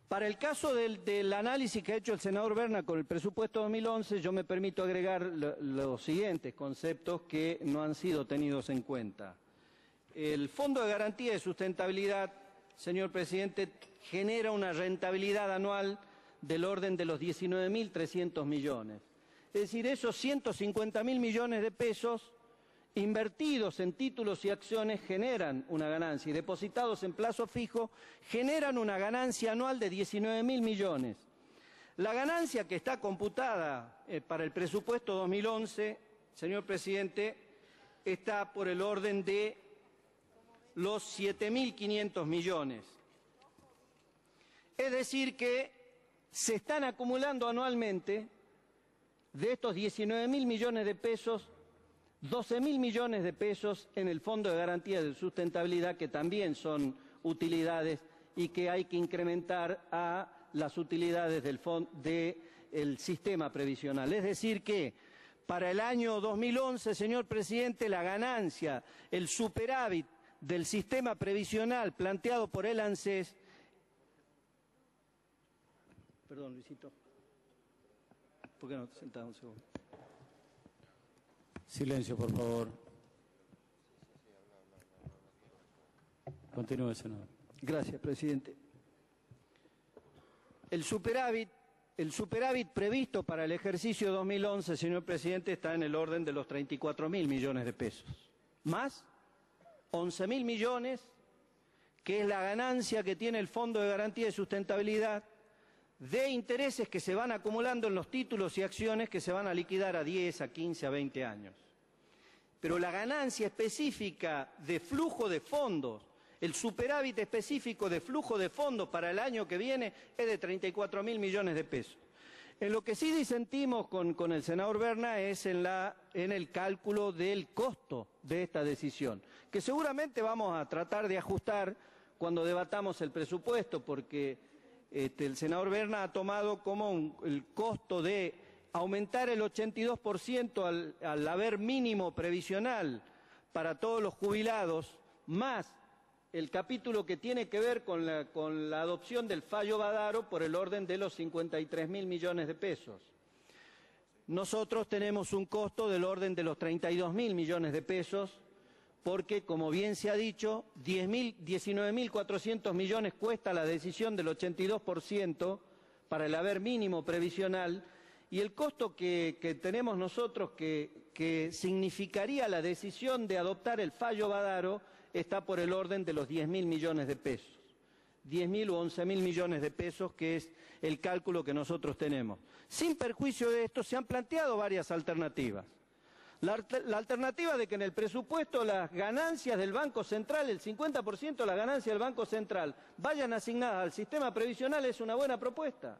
Para el caso del análisis que ha hecho el senador Berna con el presupuesto 2011, yo me permito agregar los siguientes conceptos que no han sido tenidos en cuenta. El Fondo de Garantía de Sustentabilidad, señor presidente, genera una rentabilidad anual del orden de los 19.300 millones. Es decir, esos 150.000 millones de pesos invertidos en títulos y acciones generan una ganancia y depositados en plazo fijo generan una ganancia anual de 19.000 millones. La ganancia que está computada para el presupuesto 2011, señor presidente, está por el orden de los 7.500 millones. Es decir que se están acumulando anualmente de estos 19.000 millones de pesos 12.000 millones de pesos en el Fondo de Garantía de Sustentabilidad, que también son utilidades y que hay que incrementar a las utilidades del sistema previsional. Es decir que para el año 2011, señor presidente, la ganancia, el superávit del sistema previsional planteado por el ANSES... Perdón, Luisito. ¿Por qué no te sentás un segundo? Silencio, por favor. Continúe, senador. Gracias, presidente. El superávit previsto para el ejercicio 2011, señor presidente, está en el orden de los 34.000 millones de pesos. Más 11.000 millones, que es la ganancia que tiene el Fondo de Garantía de Sustentabilidad de intereses que se van acumulando en los títulos y acciones que se van a liquidar a 10, a 15, a 20 años. Pero la ganancia específica de flujo de fondos, el superávit específico de flujo de fondos para el año que viene es de 34.000 millones de pesos. En lo que sí disentimos con el senador Berna es en el cálculo del costo de esta decisión, que seguramente vamos a tratar de ajustar cuando debatamos el presupuesto, porque el senador Berna ha tomado como el costo de aumentar el 82% al haber mínimo previsional para todos los jubilados, más el capítulo que tiene que ver con la adopción del fallo Badaro por el orden de los 53.000 millones de pesos. Nosotros tenemos un costo del orden de los 32.000 millones de pesos, porque, como bien se ha dicho, 19.400 millones cuesta la decisión del 82% para el haber mínimo previsional, y el costo que tenemos nosotros que significaría la decisión de adoptar el fallo Badaro está por el orden de los 10.000 millones de pesos. 10.000 o 11.000 millones de pesos, que es el cálculo que nosotros tenemos. Sin perjuicio de esto, se han planteado varias alternativas. La alternativa de que en el presupuesto las ganancias del Banco Central, el 50% de las ganancias del Banco Central, vayan asignadas al sistema previsional es una buena propuesta.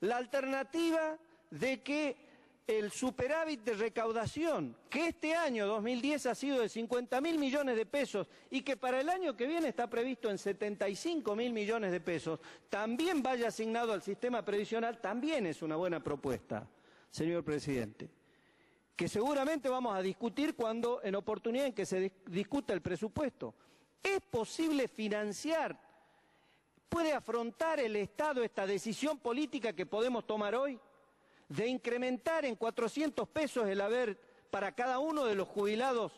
La alternativa de que el superávit de recaudación, que este año 2010 ha sido de 50.000 millones de pesos y que para el año que viene está previsto en 75.000 millones de pesos, también vaya asignado al sistema previsional, también es una buena propuesta, señor presidente, que seguramente vamos a discutir en oportunidad en que se discuta el presupuesto. ¿Es posible financiar? ¿Puede afrontar el Estado esta decisión política que podemos tomar hoy de incrementar en 400 pesos el haber para cada uno de los jubilados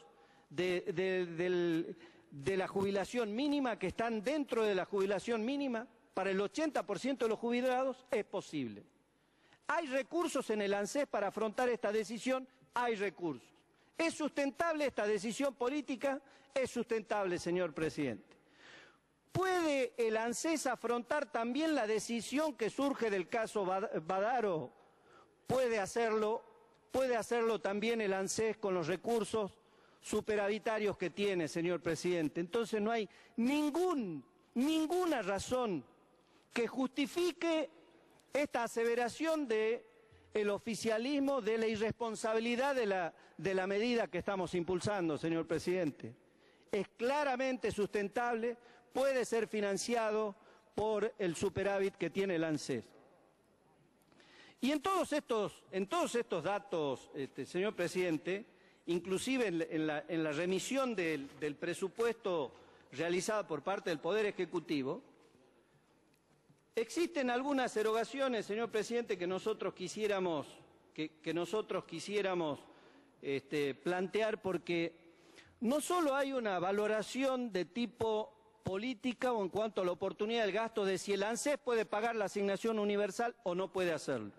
de la jubilación mínima, que están dentro de la jubilación mínima, para el 80% de los jubilados? Es posible. ¿Hay recursos en el ANSES para afrontar esta decisión? Hay recursos. ¿Es sustentable esta decisión política? Es sustentable, señor presidente. ¿Puede el ANSES afrontar también la decisión que surge del caso Badaro? Puede hacerlo también el ANSES con los recursos superavitarios que tiene, señor presidente. Entonces no hay ninguna razón que justifique esta aseveración del oficialismo, de la irresponsabilidad de la medida que estamos impulsando, señor presidente. Es claramente sustentable, puede ser financiado por el superávit que tiene el ANSES. Y en todos estos datos, señor presidente, inclusive en la remisión del presupuesto realizada por parte del Poder Ejecutivo, Existen algunas erogaciones, señor presidente, que nosotros quisiéramos, plantear, porque no solo hay una valoración de tipo política o en cuanto a la oportunidad del gasto de si el ANSES puede pagar la asignación universal o no puede hacerlo,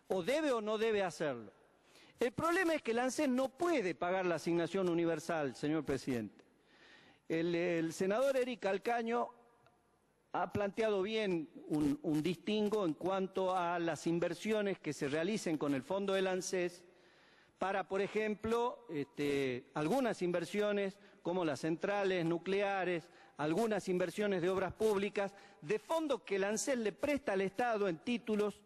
o debe o no debe hacerlo. El problema es que el ANSES no puede pagar la asignación universal, señor presidente. El senador Eric Calcaño ha planteado bien un distingo en cuanto a las inversiones que se realicen con el fondo del ANSES para, por ejemplo, algunas inversiones como las centrales nucleares, algunas inversiones de obras públicas, de fondos que el ANSES le presta al Estado en títulos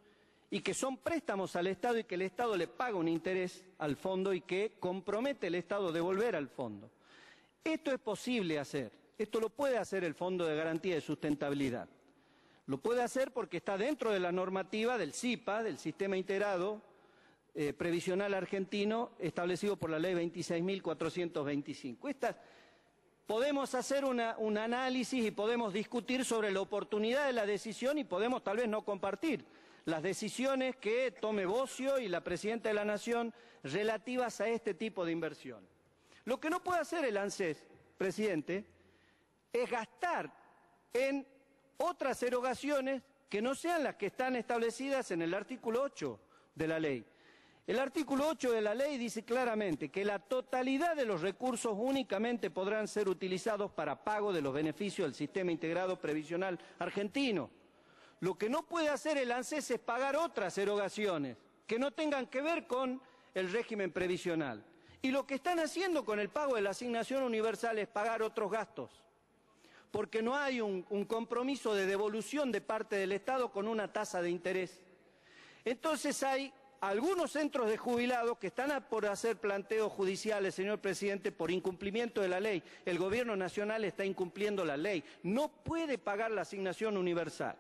y que son préstamos al Estado y que el Estado le paga un interés al fondo y que compromete el Estado a devolver al fondo. Esto es posible hacer. Esto lo puede hacer el Fondo de Garantía de Sustentabilidad. Lo puede hacer porque está dentro de la normativa del SIPA, del Sistema Integrado Previsional Argentino, establecido por la Ley 26.425. Podemos hacer un análisis y podemos discutir sobre la oportunidad de la decisión y podemos tal vez no compartir las decisiones que tome Bocio y la Presidenta de la Nación relativas a este tipo de inversión. Lo que no puede hacer el ANSES, presidente, es gastar en otras erogaciones que no sean las que están establecidas en el artículo 8 de la ley. El artículo 8 de la ley dice claramente que la totalidad de los recursos únicamente podrán ser utilizados para pago de los beneficios del Sistema Integrado Previsional Argentino. Lo que no puede hacer el ANSES es pagar otras erogaciones que no tengan que ver con el régimen previsional. Y lo que están haciendo con el pago de la asignación universal es pagar otros gastos, porque no hay un compromiso de devolución de parte del Estado con una tasa de interés. Entonces hay algunos centros de jubilados que están por hacer planteos judiciales, señor presidente, por incumplimiento de la ley. El Gobierno Nacional está incumpliendo la ley. No puede pagar la asignación universal.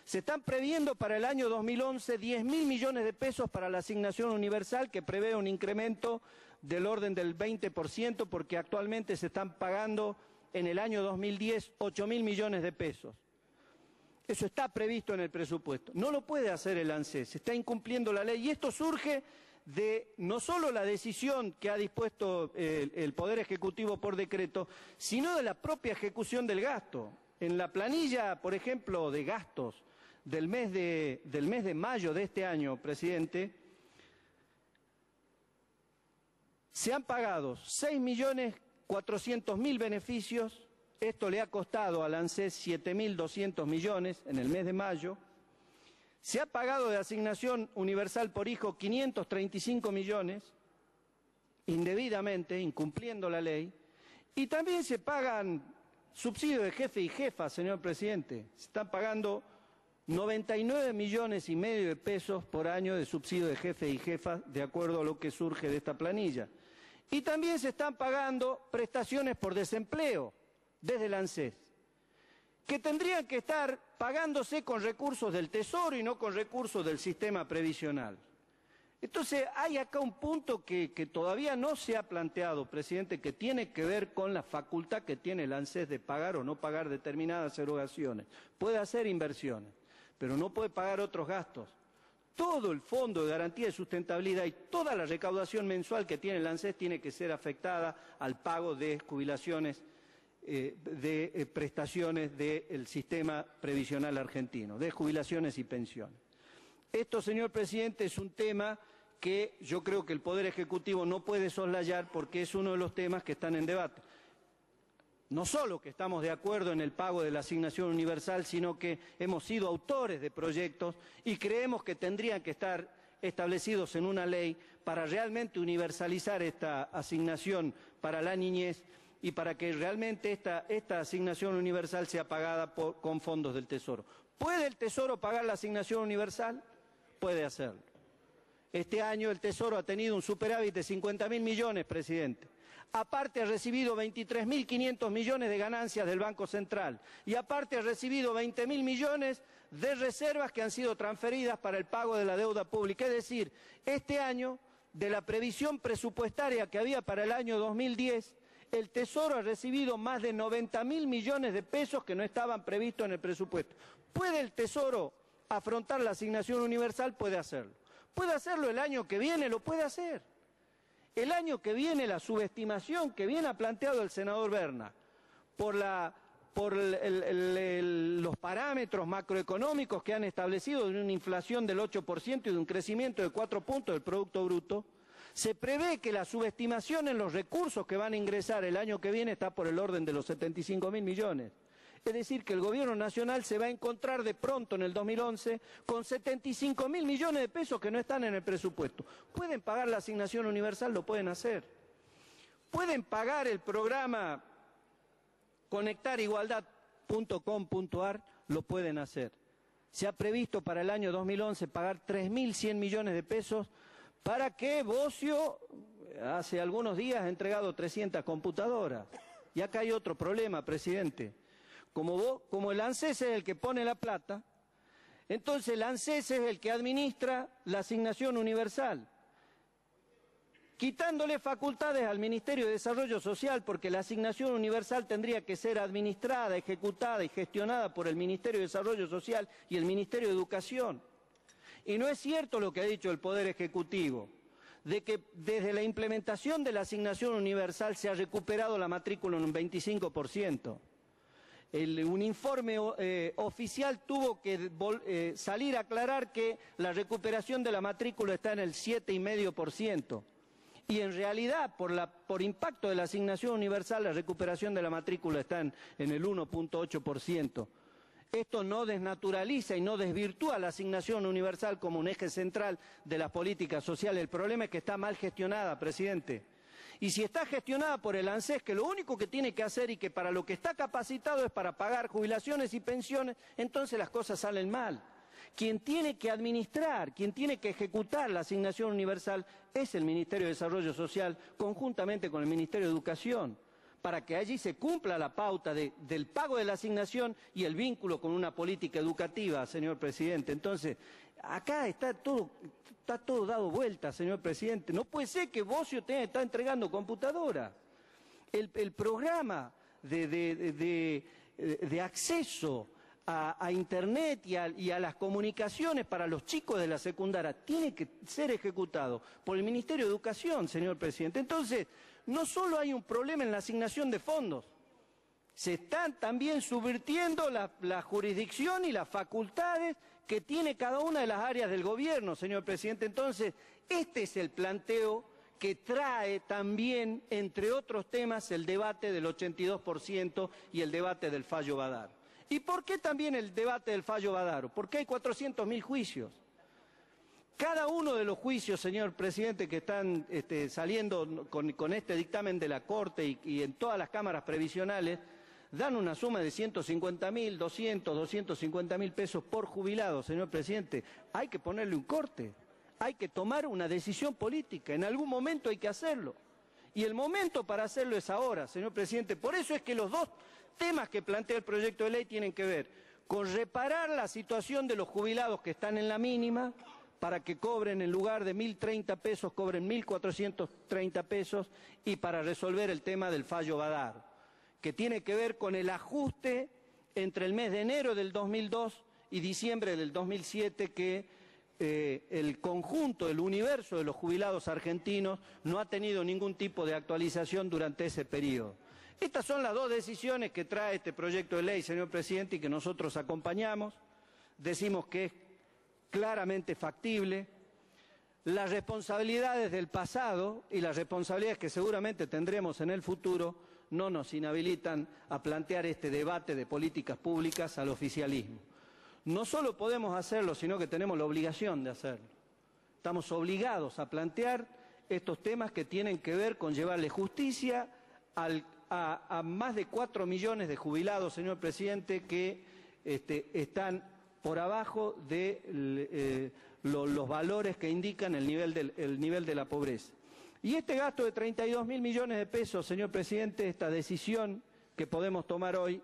Se están previendo para el año 2011 10.000 millones de pesos para la asignación universal, que prevé un incremento del orden del 20%, porque actualmente se están pagando en el año 2010 8.000 millones de pesos. Eso está previsto en el presupuesto. No lo puede hacer el ANSES, se está incumpliendo la ley. Y esto surge de no solo la decisión que ha dispuesto el Poder Ejecutivo por decreto, sino de la propia ejecución del gasto. En la planilla, por ejemplo, de gastos del mes de mayo de este año, presidente, se han pagado 6.400.000 beneficios. Esto le ha costado al ANSES 7.200 millones en el mes de mayo. Se ha pagado de asignación universal por hijo 535 millones, indebidamente, incumpliendo la ley. Y también se pagan subsidios de jefe y jefa, señor presidente. Se están pagando 99 millones y medio de pesos por año de subsidio de jefe y jefa, de acuerdo a lo que surge de esta planilla. Y también se están pagando prestaciones por desempleo desde el ANSES, que tendrían que estar pagándose con recursos del Tesoro y no con recursos del sistema previsional. Entonces, hay acá un punto que todavía no se ha planteado, presidente, que tiene que ver con la facultad que tiene el ANSES de pagar o no pagar determinadas erogaciones. Puede hacer inversiones, pero no puede pagar otros gastos. Todo el Fondo de Garantía de Sustentabilidad y toda la recaudación mensual que tiene el ANSES tiene que ser afectada al pago de jubilaciones, de prestaciones del sistema previsional argentino, de jubilaciones y pensiones. Esto, señor presidente, es un tema que yo creo que el Poder Ejecutivo no puede soslayar porque es uno de los temas que están en debate. No solo que estamos de acuerdo en el pago de la asignación universal, sino que hemos sido autores de proyectos y creemos que tendrían que estar establecidos en una ley para realmente universalizar esta asignación para la niñez y para que realmente esta asignación universal sea pagada con fondos del Tesoro. ¿Puede el Tesoro pagar la asignación universal? Puede hacerlo. Este año el Tesoro ha tenido un superávit de 50.000 millones, presidente. Aparte ha recibido 23.500 millones de ganancias del Banco Central y aparte ha recibido 20.000 millones de reservas que han sido transferidas para el pago de la deuda pública. Es decir, este año, de la previsión presupuestaria que había para el año 2010, el Tesoro ha recibido más de 90.000 millones de pesos que no estaban previstos en el presupuesto. ¿Puede el Tesoro afrontar la asignación universal? Puede hacerlo. ¿Puede hacerlo el año que viene? Lo puede hacer. El año que viene la subestimación que bien ha planteado el senador Berna por los parámetros macroeconómicos que han establecido de una inflación del 8% y de un crecimiento de 4 puntos del Producto Bruto, se prevé que la subestimación en los recursos que van a ingresar el año que viene está por el orden de los 75.000 millones. Es decir, que el Gobierno Nacional se va a encontrar de pronto en el 2011 con 75.000 millones de pesos que no están en el presupuesto. ¿Pueden pagar la asignación universal? Lo pueden hacer. ¿Pueden pagar el programa conectarigualdad.com.ar? Lo pueden hacer. Se ha previsto para el año 2011 pagar 3.100 millones de pesos para que Bocio hace algunos días ha entregado 300 computadoras. Y acá hay otro problema, presidente. Como el ANSES es el que pone la plata, entonces el ANSES es el que administra la asignación universal, quitándole facultades al Ministerio de Desarrollo Social, porque la asignación universal tendría que ser administrada, ejecutada y gestionada por el Ministerio de Desarrollo Social y el Ministerio de Educación. Y no es cierto lo que ha dicho el Poder Ejecutivo, de que desde la implementación de la asignación universal se ha recuperado la matrícula en un 25%. Un informe oficial tuvo que salir a aclarar que la recuperación de la matrícula está en el 7,5%. Y en realidad, por impacto de la asignación universal, la recuperación de la matrícula está en el 1,8%. Esto no desnaturaliza y no desvirtúa la asignación universal como un eje central de las políticas sociales. El problema es que está mal gestionada, presidente. Y si está gestionada por el ANSES, que lo único que tiene que hacer y que para lo que está capacitado es para pagar jubilaciones y pensiones, entonces las cosas salen mal. Quien tiene que administrar, quien tiene que ejecutar la asignación universal es el Ministerio de Desarrollo Social, conjuntamente con el Ministerio de Educación, para que allí se cumpla la pauta del pago de la asignación y el vínculo con una política educativa, señor presidente. Entonces, acá está todo dado vuelta, señor presidente. No puede ser que Bocio está entregando computadora. El programa de acceso a Internet y a las comunicaciones para los chicos de la secundaria tiene que ser ejecutado por el Ministerio de Educación, señor presidente. Entonces, no solo hay un problema en la asignación de fondos, se están también subvirtiendo la jurisdicción y las facultades que tiene cada una de las áreas del gobierno, señor presidente. Entonces, este es el planteo que trae también, entre otros temas, el debate del 82% y el debate del fallo Badar. ¿Y por qué también el debate del fallo Badar? Porque hay 400.000 juicios. Cada uno de los juicios, señor presidente, que están saliendo con este dictamen de la Corte y en todas las cámaras previsionales, dan una suma de 150.000, 250.000 pesos por jubilado, señor presidente. Hay que ponerle un corte, hay que tomar una decisión política, en algún momento hay que hacerlo. Y el momento para hacerlo es ahora, señor presidente. Por eso es que los dos temas que plantea el proyecto de ley tienen que ver con reparar la situación de los jubilados que están en la mínima, para que cobren en lugar de 1.030 pesos, cobren 1.430 pesos, y para resolver el tema del fallo Badar, que tiene que ver con el ajuste entre el mes de enero del 2002 y diciembre del 2007, que el conjunto, el universo de los jubilados argentinos no ha tenido ningún tipo de actualización durante ese periodo. Estas son las dos decisiones que trae este proyecto de ley, señor presidente, y que nosotros acompañamos. Decimos que es claramente factible. Las responsabilidades del pasado y las responsabilidades que seguramente tendremos en el futuro no nos inhabilitan a plantear este debate de políticas públicas al oficialismo. No solo podemos hacerlo, sino que tenemos la obligación de hacerlo. Estamos obligados a plantear estos temas que tienen que ver con llevarle justicia a más de 4 millones de jubilados, señor presidente, que están por abajo de los valores que indican el nivel de la pobreza. Y este gasto de 32.000 millones de pesos, señor presidente, esta decisión que podemos tomar hoy,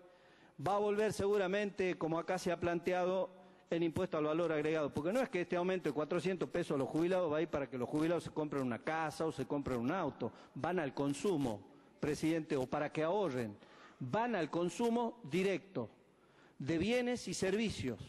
va a volver seguramente, como acá se ha planteado, el impuesto al valor agregado. Porque no es que este aumento de 400 pesos a los jubilados va a ir para que los jubilados se compren una casa o se compren un auto. Van al consumo, presidente, o para que ahorren, van al consumo directo de bienes y servicios.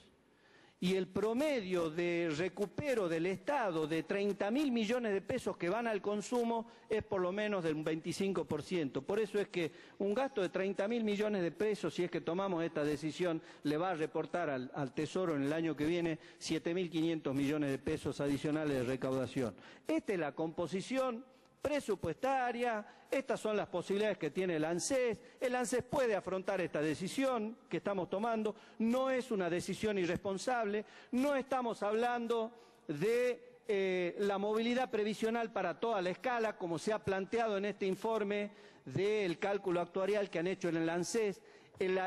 Y el promedio de recupero del Estado de 30.000 millones de pesos que van al consumo es por lo menos del 25%. Por eso es que un gasto de 30.000 millones de pesos, si es que tomamos esta decisión, le va a reportar al Tesoro en el año que viene 7.500 millones de pesos adicionales de recaudación. Esta es la composición presupuestaria, estas son las posibilidades que tiene el ANSES. El ANSES puede afrontar esta decisión que estamos tomando, no es una decisión irresponsable, no estamos hablando de la movilidad previsional para toda la escala, como se ha planteado en este informe del cálculo actuarial que han hecho en el ANSES.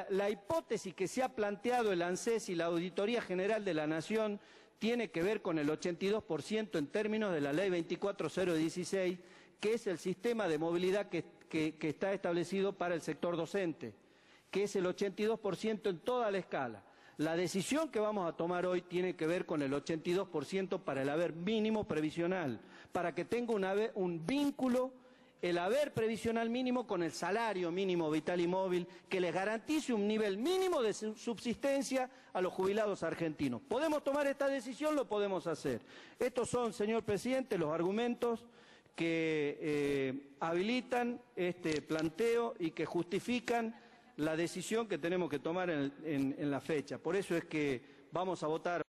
La hipótesis que se ha planteado el ANSES y la Auditoría General de la Nación tiene que ver con el 82% en términos de la Ley 24016, que es el sistema de movilidad que está establecido para el sector docente, que es el 82% en toda la escala. La decisión que vamos a tomar hoy tiene que ver con el 82% para el haber mínimo previsional, para que tenga un vínculo el haber previsional mínimo con el salario mínimo vital y móvil, que les garantice un nivel mínimo de subsistencia a los jubilados argentinos. ¿Podemos tomar esta decisión? Lo podemos hacer. Estos son, señor presidente, los argumentos que habilitan este planteo y que justifican la decisión que tenemos que tomar en la fecha. Por eso es que vamos a votar.